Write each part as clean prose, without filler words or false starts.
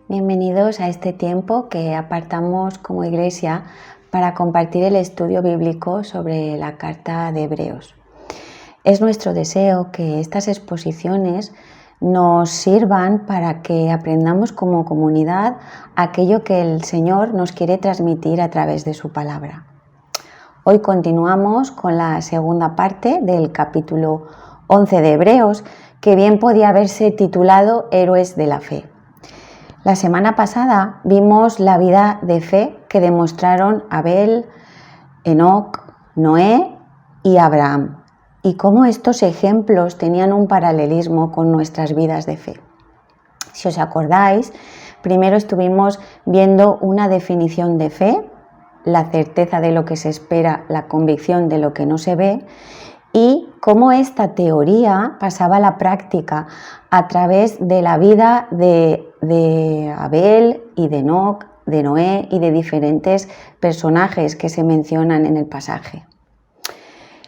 Bienvenidos a este tiempo que apartamos como Iglesia para compartir el estudio bíblico sobre la carta de Hebreos. Es nuestro deseo que estas exposiciones nos sirvan para que aprendamos como comunidad aquello que el Señor nos quiere transmitir a través de su palabra. Hoy continuamos con la segunda parte del capítulo 11 de Hebreos, que bien podía haberse titulado Héroes de la Fe. La semana pasada vimos la vida de fe que demostraron Abel, Enoc, Noé y Abraham, y cómo estos ejemplos tenían un paralelismo con nuestras vidas de fe. Si os acordáis, primero estuvimos viendo una definición de fe, la certeza de lo que se espera, la convicción de lo que no se ve, y cómo esta teoría pasaba a la práctica a través de la vida de Abel y de Enoc, de Noé y de diferentes personajes que se mencionan en el pasaje.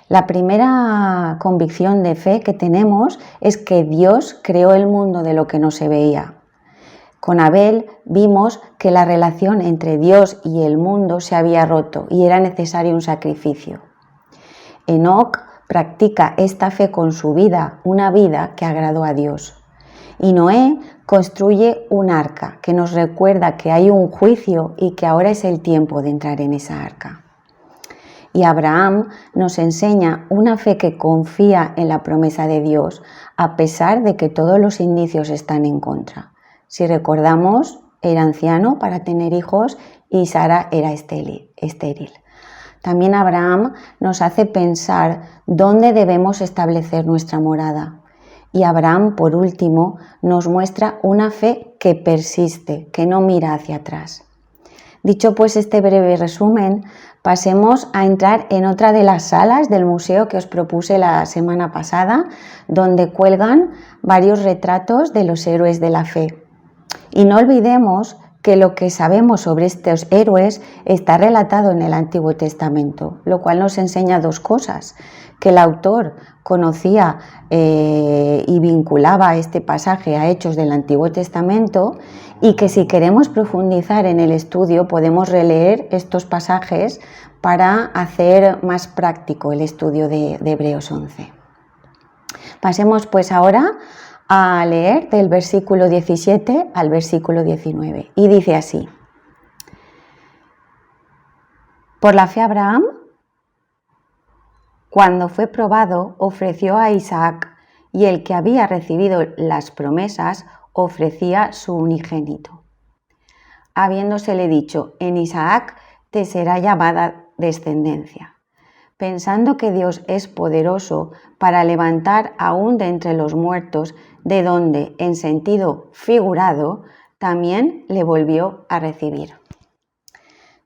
La primera convicción de fe que tenemos es que Dios creó el mundo de lo que no se veía. Con Abel vimos que la relación entre Dios y el mundo se había roto y era necesario un sacrificio. Enoc practica esta fe con su vida, una vida que agradó a Dios. Y Noé construye un arca que nos recuerda que hay un juicio y que ahora es el tiempo de entrar en esa arca. Y Abraham nos enseña una fe que confía en la promesa de Dios, a pesar de que todos los indicios están en contra. Si recordamos, era anciano para tener hijos y Sara era estéril. También Abraham nos hace pensar dónde debemos establecer nuestra morada. Y Abraham, por último, nos muestra una fe que persiste, que no mira hacia atrás. Dicho pues este breve resumen, pasemos a entrar en otra de las salas del museo que os propuse la semana pasada, donde cuelgan varios retratos de los héroes de la fe. Y no olvidemos que lo que sabemos sobre estos héroes está relatado en el Antiguo Testamento, lo cual nos enseña dos cosas: que el autor conocía y vinculaba este pasaje a hechos del Antiguo Testamento, y que si queremos profundizar en el estudio podemos releer estos pasajes para hacer más práctico el estudio de Hebreos 11. Pasemos pues ahora a leer del versículo 17 al versículo 19. Y dice así: Por la fe Abraham, cuando fue probado, ofreció a Isaac, y el que había recibido las promesas ofrecía su unigénito, habiéndosele dicho: en Isaac te será llamada descendencia, pensando que Dios es poderoso para levantar aún de entre los muertos, de donde, en sentido figurado, también le volvió a recibir.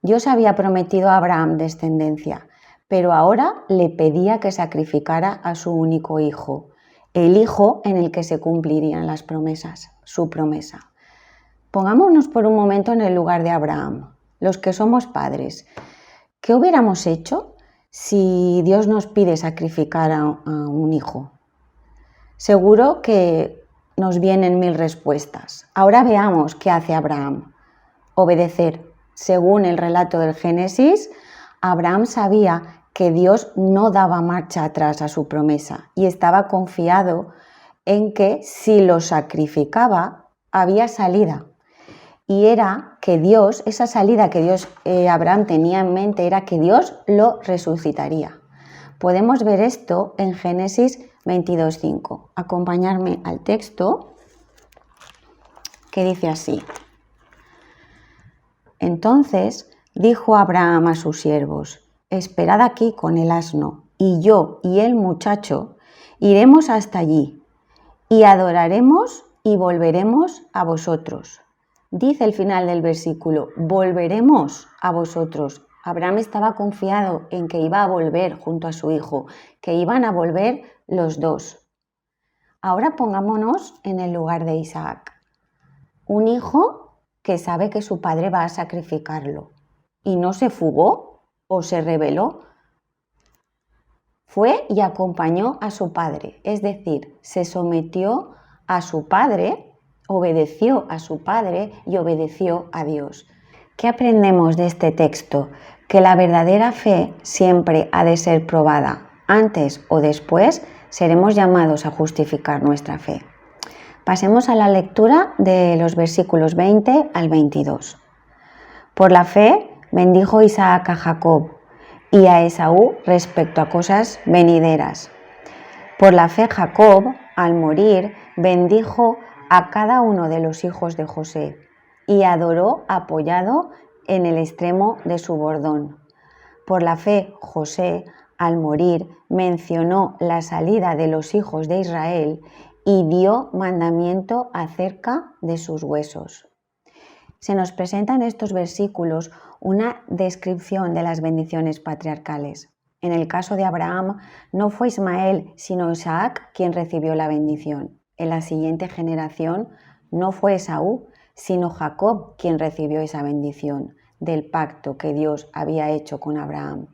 Dios había prometido a Abraham descendencia, pero ahora le pedía que sacrificara a su único hijo, el hijo en el que se cumplirían las promesas, su promesa. Pongámonos por un momento en el lugar de Abraham, los que somos padres. ¿Qué hubiéramos hecho si Dios nos pide sacrificar a un hijo? Seguro que nos vienen mil respuestas. Ahora veamos qué hace Abraham. Obedecer. Según el relato del Génesis, Abraham sabía que Dios no daba marcha atrás a su promesa y estaba confiado en que si lo sacrificaba había salida. Y era que Dios, esa salida que Abraham tenía en mente, era que Dios lo resucitaría. Podemos ver esto en Génesis 22:5. Acompañarme al texto que dice así: Entonces dijo Abraham a sus siervos: Esperad aquí con el asno, y yo y el muchacho iremos hasta allí, y adoraremos y volveremos a vosotros. Dice el final del versículo: volveremos a vosotros. Abraham estaba confiado en que iba a volver junto a su hijo, que iban a volver los dos. Ahora pongámonos en el lugar de Isaac, un hijo que sabe que su padre va a sacrificarlo y no se fugó o se rebeló. Fue y acompañó a su padre, es decir, se sometió a su padre obedeció a su padre y obedeció a Dios. ¿Qué aprendemos de este texto? Que la verdadera fe siempre ha de ser probada. Antes o después seremos llamados a justificar nuestra fe. Pasemos a la lectura de los versículos 20 al 22. Por la fe bendijo Isaac a Jacob y a Esaú respecto a cosas venideras. Por la fe Jacob, al morir, bendijo a cada uno de los hijos de José y adoró apoyado en el extremo de su bordón. Por la fe José, al morir, mencionó la salida de los hijos de Israel y dio mandamiento acerca de sus huesos. Se nos presenta en estos versículos una descripción de las bendiciones patriarcales. En el caso de Abraham, no fue Ismael, sino Isaac quien recibió la bendición. En la siguiente generación, no fue Esaú, sino Jacob quien recibió esa bendición del pacto que Dios había hecho con Abraham.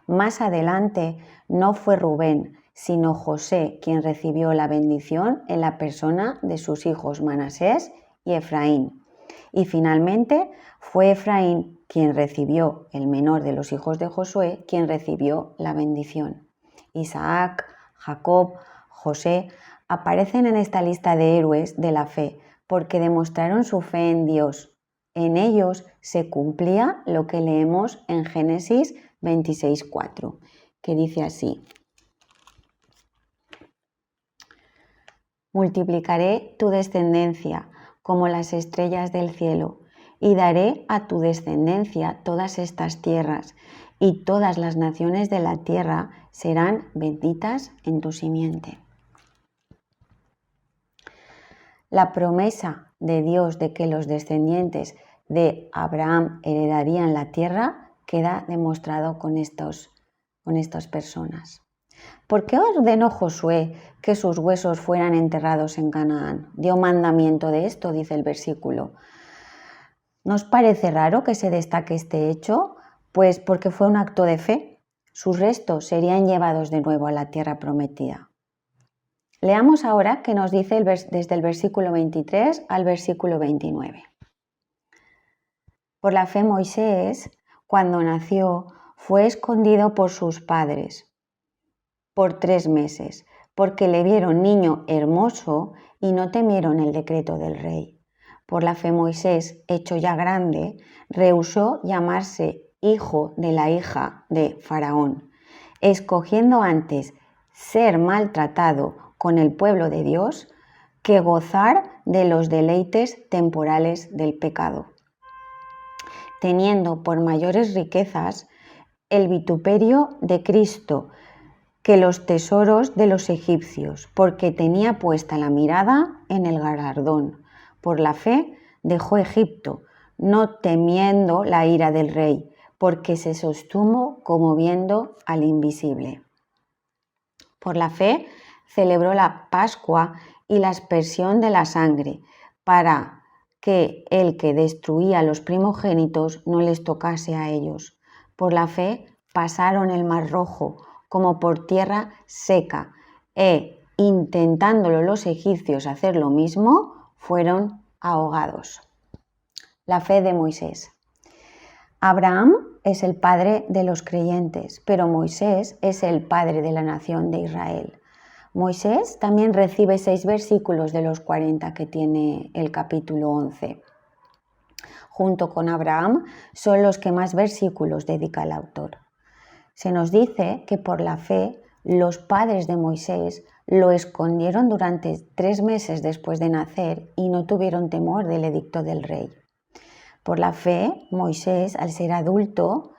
Más adelante, no fue Rubén, sino José quien recibió la bendición en la persona de sus hijos Manasés y Efraín. Y finalmente fue Efraín quien recibió, el menor de los hijos de Josué, quien recibió la bendición. Isaac, Jacob, José aparecen en esta lista de héroes de la fe porque demostraron su fe en Dios. En ellos se cumplía lo que leemos en Génesis 26:4, que dice así: multiplicaré tu descendencia como las estrellas del cielo, y daré a tu descendencia todas estas tierras, y todas las naciones de la tierra serán benditas en tu simiente. La promesa de Dios de que los descendientes de Abraham heredarían la tierra queda demostrado con estas personas. ¿Por qué ordenó Josué que sus huesos fueran enterrados en Canaán? Dio mandamiento de esto, dice el versículo. ¿Nos parece raro que se destaque este hecho? Pues porque fue un acto de fe. Sus restos serían llevados de nuevo a la tierra prometida. Leamos ahora qué nos dice desde el versículo 23 al versículo 29. Por la fe Moisés, cuando nació, fue escondido por sus padres por 3 meses, porque le vieron niño hermoso y no temieron el decreto del rey. Por la fe Moisés, hecho ya grande, rehusó llamarse hijo de la hija de Faraón, escogiendo antes ser maltratado con el pueblo de Dios que gozar de los deleites temporales del pecado, teniendo por mayores riquezas el vituperio de Cristo que los tesoros de los egipcios, porque tenía puesta la mirada en el galardón. Por la fe dejó Egipto, no temiendo la ira del rey, porque se sostuvo como viendo al invisible. Por la fe celebró la Pascua y la aspersión de la sangre, para que el que destruía a los primogénitos no les tocase a ellos. Por la fe pasaron el Mar Rojo como por tierra seca, intentándolo los egipcios hacer lo mismo, fueron ahogados. La fe de Moisés. Abraham es el padre de los creyentes, pero Moisés es el padre de la nación de Israel. Moisés también recibe 6 versículos de los 40 que tiene el capítulo 11. Junto con Abraham son los que más versículos dedica el autor. Se nos dice que por la fe los padres de Moisés lo escondieron durante 3 meses después de nacer y no tuvieron temor del edicto del rey. Por la fe, Moisés, al ser adulto,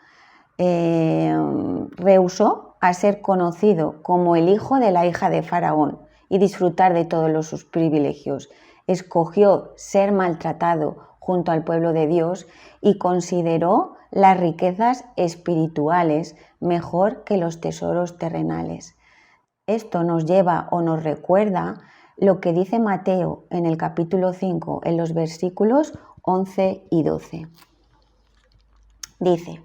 rehusó a ser conocido como el hijo de la hija de Faraón y disfrutar de todos sus privilegios. Escogió ser maltratado junto al pueblo de Dios y consideró las riquezas espirituales mejor que los tesoros terrenales. Esto nos lleva o nos recuerda lo que dice Mateo en el capítulo 5, en los versículos 11 y 12. Dice: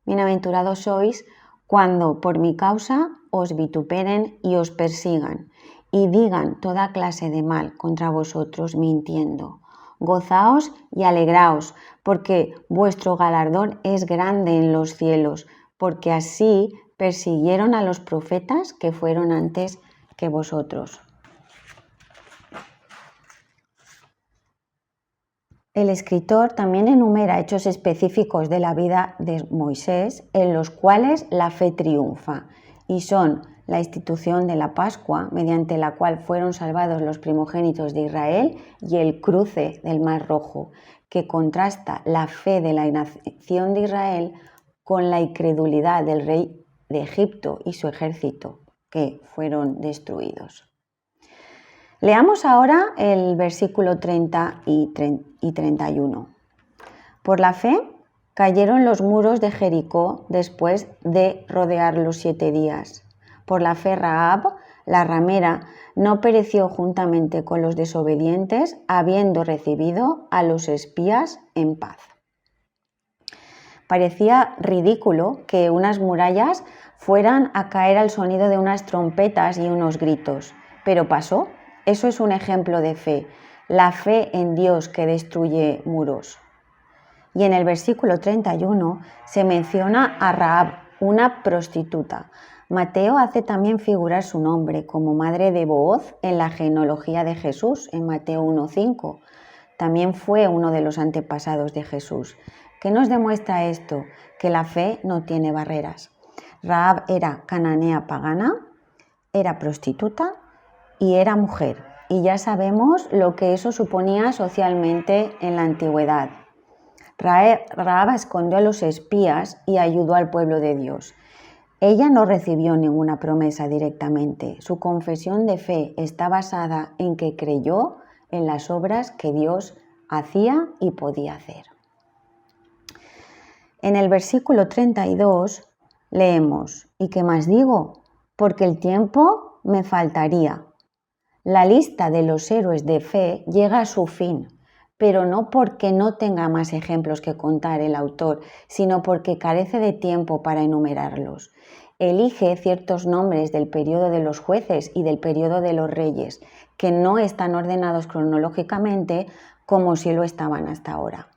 bienaventurados sois cuando por mi causa os vituperen y os persigan, y digan toda clase de mal contra vosotros mintiendo. Gozaos y alegraos, porque vuestro galardón es grande en los cielos, porque así persiguieron a los profetas que fueron antes que vosotros. El escritor también enumera hechos específicos de la vida de Moisés en los cuales la fe triunfa, y son la institución de la Pascua, mediante la cual fueron salvados los primogénitos de Israel, y el cruce del Mar Rojo, que contrasta la fe de la nación de Israel con la incredulidad del rey de Egipto y su ejército, que fueron destruidos. Leamos ahora el versículo 30 y 31. Por la fe cayeron los muros de Jericó después de rodearlos 7 días. Por la fe Rahab, la ramera, no pereció juntamente con los desobedientes, habiendo recibido a los espías en paz. Parecía ridículo que unas murallas fueran a caer al sonido de unas trompetas y unos gritos, pero pasó. Eso es un ejemplo de fe, la fe en Dios que destruye muros. Y en el versículo 31 se menciona a Rahab, una prostituta. Mateo hace también figurar su nombre como madre de Booz en la genealogía de Jesús, en Mateo 1:5. También fue uno de los antepasados de Jesús. ¿Qué nos demuestra esto? Que la fe no tiene barreras. Rahab era cananea pagana, era prostituta y era mujer. Y ya sabemos lo que eso suponía socialmente en la antigüedad. Rahab escondió a los espías y ayudó al pueblo de Dios. Ella no recibió ninguna promesa directamente. Su confesión de fe está basada en que creyó en las obras que Dios hacía y podía hacer. En el versículo 32 leemos: ¿y qué más digo? Porque el tiempo me faltaría. La lista de los héroes de fe llega a su fin, pero no porque no tenga más ejemplos que contar el autor, sino porque carece de tiempo para enumerarlos. Elige ciertos nombres del periodo de los jueces y del periodo de los reyes, que no están ordenados cronológicamente como si lo estaban hasta ahora.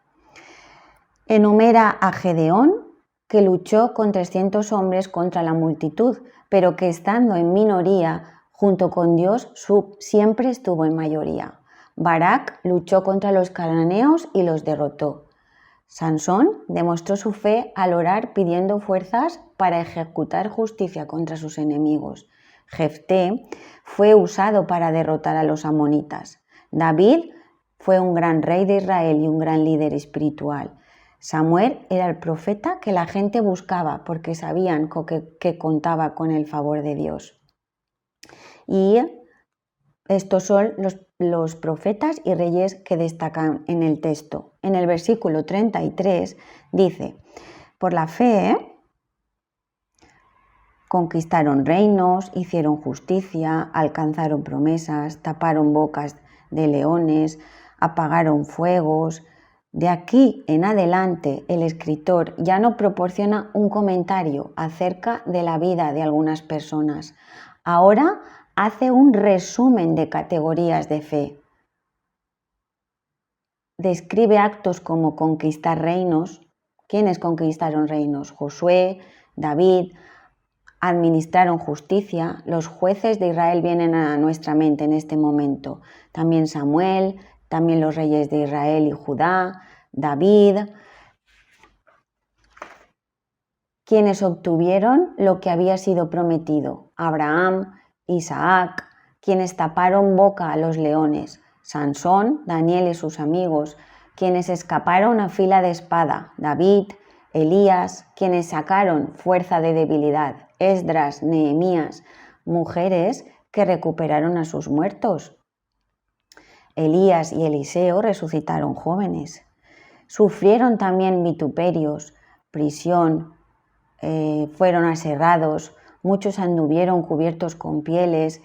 Enumera a Gedeón, que luchó con 300 hombres contra la multitud, pero que estando en minoría, junto con Dios, siempre estuvo en mayoría. Barak luchó contra los cananeos y los derrotó. Sansón demostró su fe al orar pidiendo fuerzas para ejecutar justicia contra sus enemigos. Jefté fue usado para derrotar a los amonitas. David fue un gran rey de Israel y un gran líder espiritual. Samuel era el profeta que la gente buscaba porque sabían que contaba con el favor de Dios. Y estos son los profetas y reyes que destacan en el texto. En el versículo 33 dice: por la fe conquistaron reinos, hicieron justicia, alcanzaron promesas, taparon bocas de leones, apagaron fuegos. De aquí en adelante, el escritor ya no proporciona un comentario acerca de la vida de algunas personas. Ahora hace un resumen de categorías de fe. Describe actos como conquistar reinos. ¿Quiénes conquistaron reinos? Josué, David. Administraron justicia. Los jueces de Israel vienen a nuestra mente en este momento. También Samuel, también los reyes de Israel y Judá, David. Quienes obtuvieron lo que había sido prometido: Abraham, Isaac. Quienes taparon boca a los leones: Sansón, Daniel y sus amigos. Quienes escaparon a fila de espada: David, Elías. Quienes sacaron fuerza de debilidad: Esdras, Nehemías. Mujeres que recuperaron a sus muertos: Elías y Eliseo resucitaron jóvenes. Sufrieron también vituperios, prisión, fueron aserrados, muchos anduvieron cubiertos con pieles,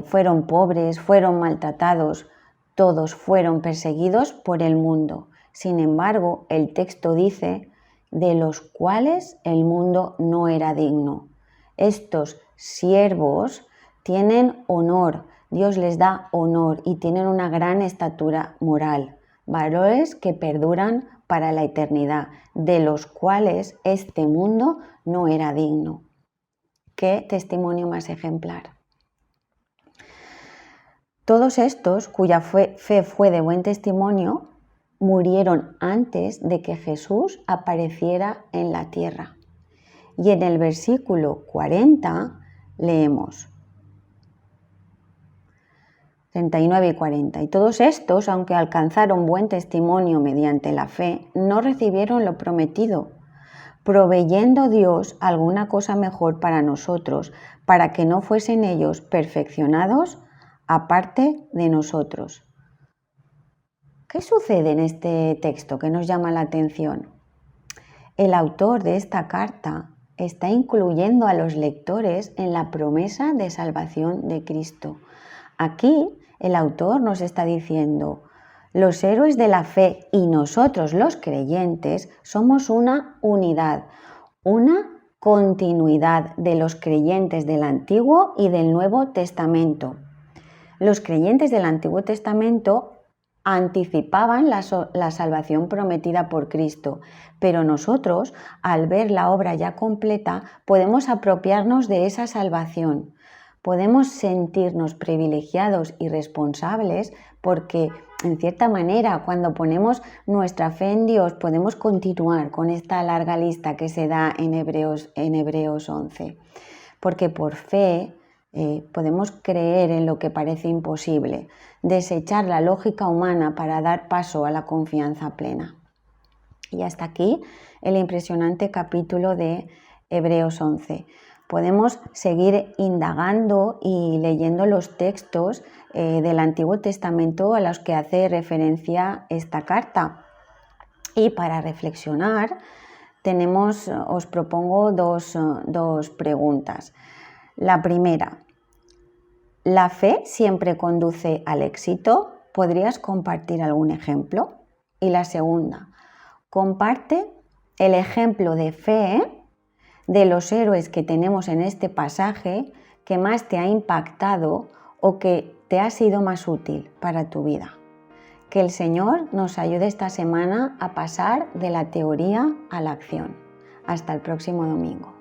fueron pobres, fueron maltratados, todos fueron perseguidos por el mundo. Sin embargo, el texto dice: de los cuales el mundo no era digno. Estos siervos tienen honor, Dios les da honor y tienen una gran estatura moral, valores que perduran para la eternidad, de los cuales este mundo no era digno. ¿Qué testimonio más ejemplar? Todos estos, cuya fe fue de buen testimonio, murieron antes de que Jesús apareciera en la tierra. Y en el versículo 40 leemos 39 y 40. Y todos estos, aunque alcanzaron buen testimonio mediante la fe, no recibieron lo prometido, proveyendo Dios alguna cosa mejor para nosotros, para que no fuesen ellos perfeccionados aparte de nosotros. ¿Qué sucede en este texto que nos llama la atención? El autor de esta carta está incluyendo a los lectores en la promesa de salvación de Cristo. Aquí el autor nos está diciendo: los héroes de la fe y nosotros los creyentes somos una unidad, una continuidad de los creyentes del Antiguo y del Nuevo Testamento. Los creyentes del Antiguo Testamento anticipaban la salvación prometida por Cristo, pero nosotros, al ver la obra ya completa, podemos apropiarnos de esa salvación. Podemos sentirnos privilegiados y responsables porque, en cierta manera, cuando ponemos nuestra fe en Dios, podemos continuar con esta larga lista que se da en Hebreos 11. Porque por fe podemos creer en lo que parece imposible, desechar la lógica humana para dar paso a la confianza plena. Y hasta aquí el impresionante capítulo de Hebreos 11. Podemos seguir indagando y leyendo los textos del Antiguo Testamento a los que hace referencia esta carta. Y para reflexionar, os propongo dos preguntas. La primera: ¿la fe siempre conduce al éxito? ¿Podrías compartir algún ejemplo? Y la segunda: comparte el ejemplo de fe de los héroes que tenemos en este pasaje que más te ha impactado o que te ha sido más útil para tu vida. Que el Señor nos ayude esta semana a pasar de la teoría a la acción. Hasta el próximo domingo.